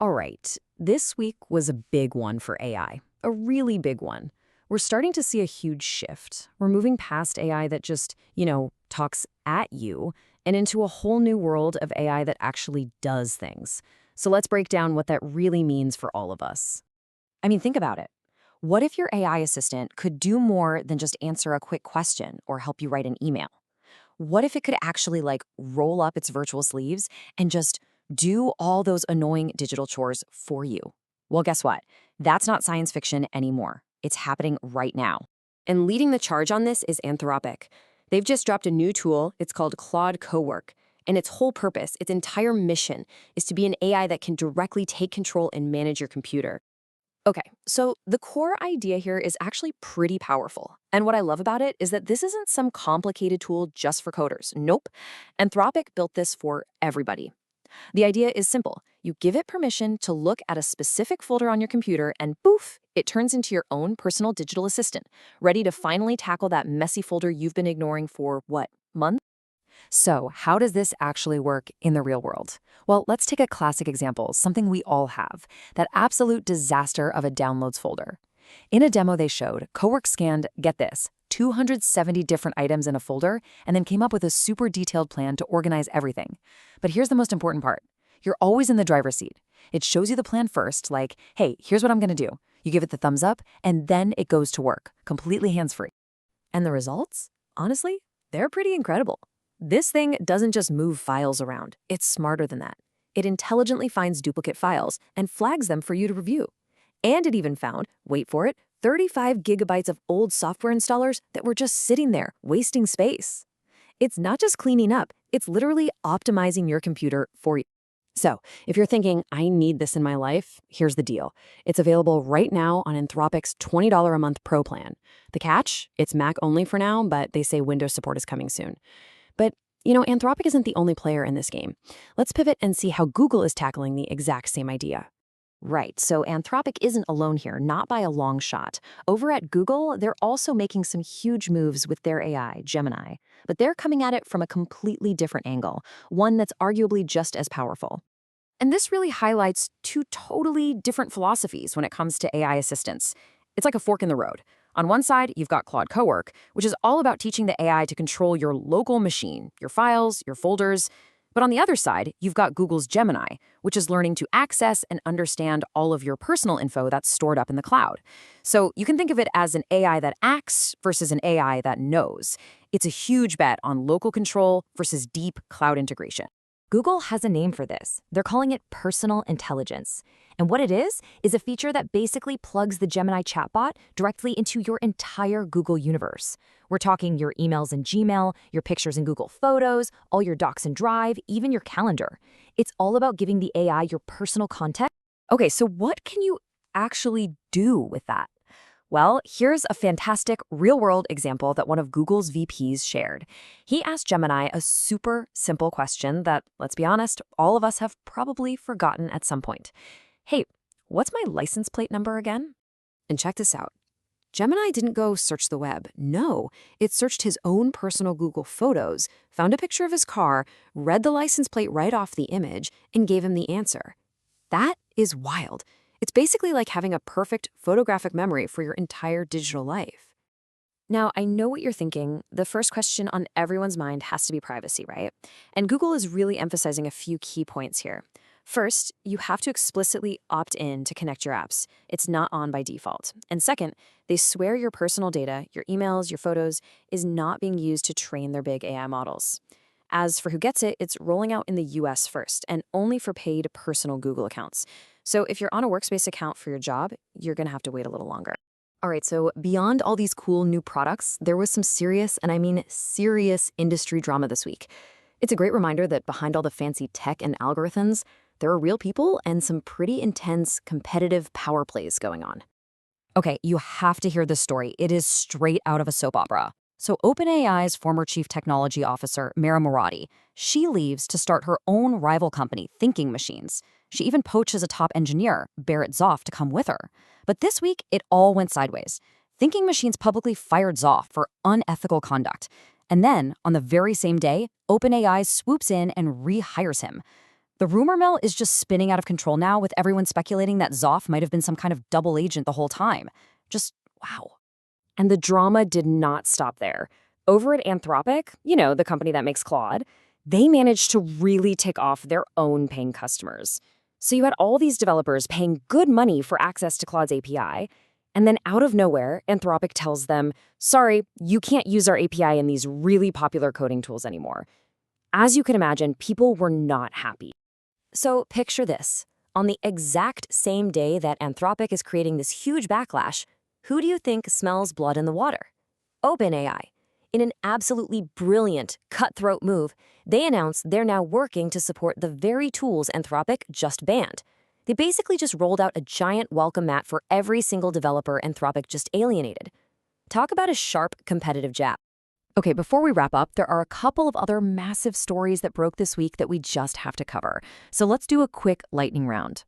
All right, this week was a big one for AI, a really big one. We're starting to see a huge shift. We're moving past AI that just, talks at you and into a whole new world of AI that actually does things. So let's break down what that really means for all of us. I mean, think about it. What if your AI assistant could do more than just answer a quick question or help you write an email? What if it could actually roll up its virtual sleeves and just do all those annoying digital chores for you? Well, guess what? That's not science fiction anymore. It's happening right now. And leading the charge on this is Anthropic. They've just dropped a new tool. It's called Claude Cowork. And its whole purpose, its entire mission, is to be an AI that can directly take control and manage your computer. Okay, so the core idea here is actually pretty powerful. And what I love about it is that this isn't some complicated tool just for coders. Nope. Anthropic built this for everybody. The idea is simple. You give it permission to look at a specific folder on your computer and poof, it turns into your own personal digital assistant, ready to finally tackle that messy folder you've been ignoring for, what, months? So, how does this actually work in the real world? Well, let's take a classic example, something we all have, that absolute disaster of a downloads folder. In a demo they showed, Cowork scanned, get this, 270 different items in a folder and then came up with a super detailed plan to organize everything. But here's the most important part. You're always in the driver's seat. It shows you the plan first, like, hey, here's what I'm going to do. You give it the thumbs up, and then it goes to work, completely hands-free. And the results? Honestly, they're pretty incredible. This thing doesn't just move files around. It's smarter than that. It intelligently finds duplicate files and flags them for you to review. And it even found, wait for it, 35 gigabytes of old software installers that were just sitting there, wasting space. It's not just cleaning up, it's literally optimizing your computer for you. So, if you're thinking, I need this in my life, here's the deal. It's available right now on Anthropic's $20 a month Pro plan. The catch? It's Mac only for now, but they say Windows support is coming soon. But, Anthropic isn't the only player in this game. Let's pivot and see how Google is tackling the exact same idea. Right, so Anthropic isn't alone here, not by a long shot. Over at Google, they're also making some huge moves with their AI, Gemini. But they're coming at it from a completely different angle, one that's arguably just as powerful. And this really highlights two totally different philosophies when it comes to AI assistants. It's like a fork in the road. On one side, you've got Claude Cowork, which is all about teaching the AI to control your local machine, your files, your folders. But on the other side, you've got Google's Gemini, which is learning to access and understand all of your personal info that's stored up in the cloud. So you can think of it as an AI that acts versus an AI that knows. It's a huge bet on local control versus deep cloud integration. Google has a name for this. They're calling it personal intelligence. And what it is a feature that basically plugs the Gemini chatbot directly into your entire Google universe. We're talking your emails in Gmail, your pictures in Google Photos, all your docs in Drive, even your calendar. It's all about giving the AI your personal context. Okay, so what can you actually do with that? Well, here's a fantastic real-world example that one of Google's VPs shared. He asked Gemini a super simple question that, let's be honest, all of us have probably forgotten at some point. Hey, what's my license plate number again? And check this out. Gemini didn't go search the web. No, it searched his own personal Google Photos, found a picture of his car, read the license plate right off the image, and gave him the answer. That is wild. It's basically like having a perfect photographic memory for your entire digital life. Now, I know what you're thinking. The first question on everyone's mind has to be privacy, right? And Google is really emphasizing a few key points here. First, you have to explicitly opt in to connect your apps. It's not on by default. And second, they swear your personal data, your emails, your photos, is not being used to train their big AI models. As for who gets it, it's rolling out in the US first, and only for paid personal Google accounts. So if you're on a Workspace account for your job, you're going to have to wait a little longer. All right, so beyond all these cool new products, there was some serious, and I mean serious, industry drama this week. It's a great reminder that behind all the fancy tech and algorithms, there are real people and some pretty intense competitive power plays going on. Okay, you have to hear this story. It is straight out of a soap opera. So OpenAI's former chief technology officer, Mira Murati, she leaves to start her own rival company, Thinking Machines. She even poaches a top engineer, Barrett Zoff, to come with her. But this week, it all went sideways. Thinking Machines publicly fired Zoff for unethical conduct. And then, on the very same day, OpenAI swoops in and rehires him. The rumor mill is just spinning out of control now, with everyone speculating that Zoff might have been some kind of double agent the whole time. Just wow. And the drama did not stop there. Over at Anthropic, the company that makes Claude, they managed to really tick off their own paying customers. So you had all these developers paying good money for access to Claude's API, and then out of nowhere, Anthropic tells them, sorry, you can't use our API in these really popular coding tools anymore. As you can imagine, people were not happy. So picture this. On the exact same day that Anthropic is creating this huge backlash, who do you think smells blood in the water? OpenAI. In an absolutely brilliant, cutthroat move, they announced they're now working to support the very tools Anthropic just banned. They basically just rolled out a giant welcome mat for every single developer Anthropic just alienated. Talk about a sharp, competitive jab. Okay, before we wrap up, there are a couple of other massive stories that broke this week that we just have to cover. So let's do a quick lightning round.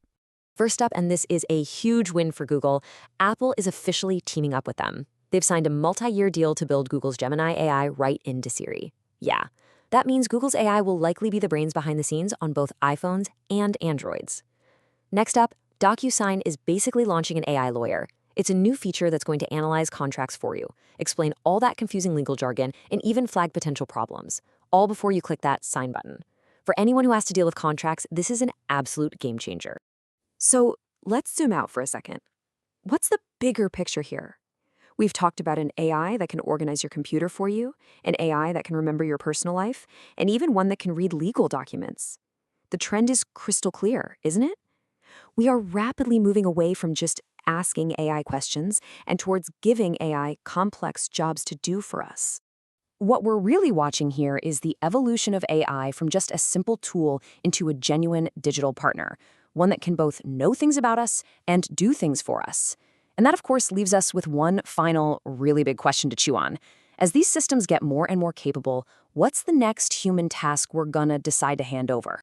First up, and this is a huge win for Google, Apple is officially teaming up with them. They've signed a multi-year deal to build Google's Gemini AI right into Siri. Yeah, that means Google's AI will likely be the brains behind the scenes on both iPhones and Androids. Next up, DocuSign is basically launching an AI lawyer. It's a new feature that's going to analyze contracts for you, explain all that confusing legal jargon, and even flag potential problems, all before you click that sign button. For anyone who has to deal with contracts, this is an absolute game changer. So let's zoom out for a second. What's the bigger picture here? We've talked about an AI that can organize your computer for you, an AI that can remember your personal life, and even one that can read legal documents. The trend is crystal clear, isn't it? We are rapidly moving away from just asking AI questions and towards giving AI complex jobs to do for us. What we're really watching here is the evolution of AI from just a simple tool into a genuine digital partner, one that can both know things about us and do things for us. And that, of course, leaves us with one final, really big question to chew on. As these systems get more and more capable, what's the next human task we're gonna decide to hand over?